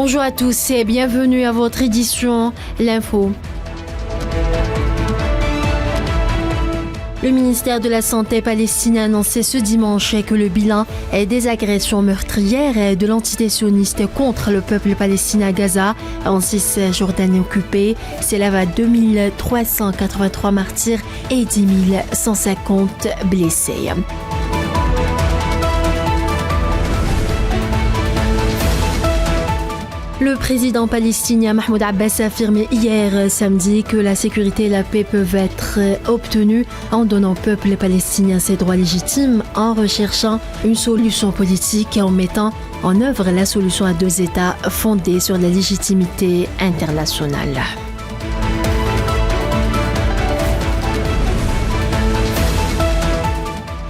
Bonjour à tous et bienvenue à votre édition L'Info. Le ministère de la Santé palestinien a annoncé ce dimanche que le bilan des agressions meurtrières de l'entité sioniste contre le peuple palestinien à Gaza en Cisjordanie occupée s'élève à 2383 martyrs et 10 150 blessés. Le président palestinien Mahmoud Abbas a affirmé hier samedi que la sécurité et la paix peuvent être obtenues en donnant au peuple palestinien ses droits légitimes, en recherchant une solution politique et en mettant en œuvre la solution à deux États fondée sur la légitimité internationale.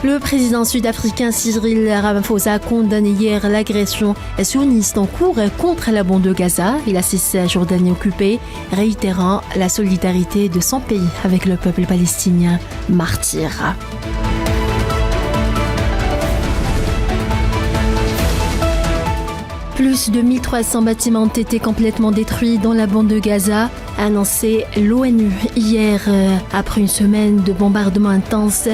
Le président sud-africain Cyril Ramaphosa a condamné hier l'agression sioniste en cours contre la bande de Gaza et la Cisjordanie occupée, réitérant la solidarité de son pays avec le peuple palestinien martyr. Plus de 1300 bâtiments ont été complètement détruits dans la bande de Gaza, a annoncé l'ONU hier après une semaine de bombardements intenses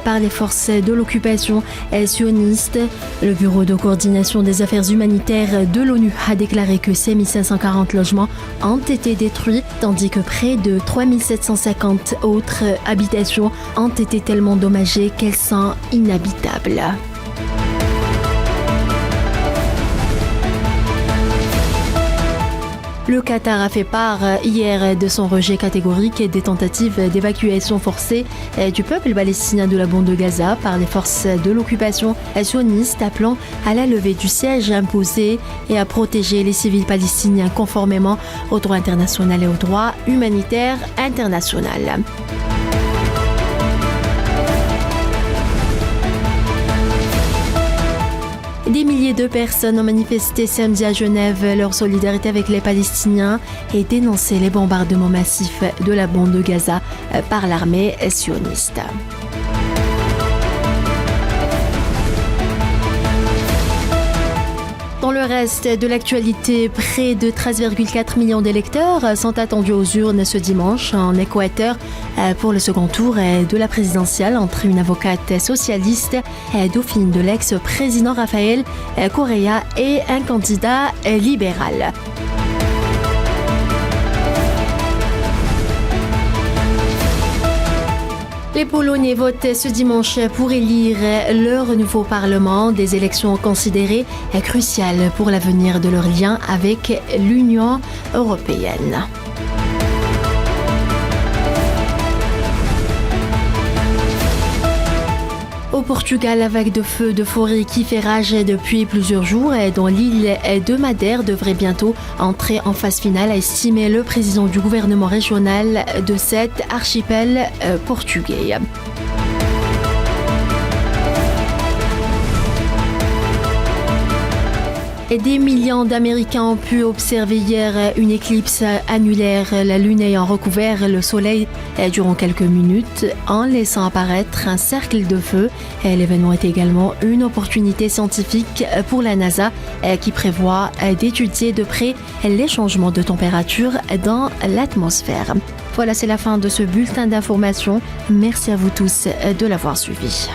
par les forces de l'occupation sioniste. Le Bureau de coordination des affaires humanitaires de l'ONU a déclaré que 6540 logements ont été détruits, tandis que près de 3750 autres habitations ont été tellement endommagées qu'elles sont inhabitables. Le Qatar a fait part hier de son rejet catégorique des tentatives d'évacuation forcée du peuple palestinien de la bande de Gaza par les forces de l'occupation sioniste, appelant à la levée du siège imposé et à protéger les civils palestiniens conformément au droit international et au droit humanitaire international. Des milliers de personnes ont manifesté samedi à Genève leur solidarité avec les Palestiniens et dénoncé les bombardements massifs de la bande de Gaza par l'armée sioniste. Dans le reste de l'actualité, près de 13,4 millions d'électeurs sont attendus aux urnes ce dimanche en Équateur pour le second tour de la présidentielle entre une avocate socialiste, dauphine de l'ex-président Rafael Correa, et un candidat libéral. Les Polonais votent ce dimanche pour élire leur nouveau Parlement, des élections considérées cruciales pour l'avenir de leur lien avec l'Union européenne. Au Portugal, la vague de feux de forêt qui fait rage depuis plusieurs jours dans l'île de Madère devrait bientôt entrer en phase finale, a estimé le président du gouvernement régional de cet archipel portugais. Des millions d'Américains ont pu observer hier une éclipse annulaire, la Lune ayant recouvert le Soleil durant quelques minutes en laissant apparaître un cercle de feu. L'événement est également une opportunité scientifique pour la NASA qui prévoit d'étudier de près les changements de température dans l'atmosphère. Voilà, c'est la fin de ce bulletin d'information. Merci à vous tous de l'avoir suivi.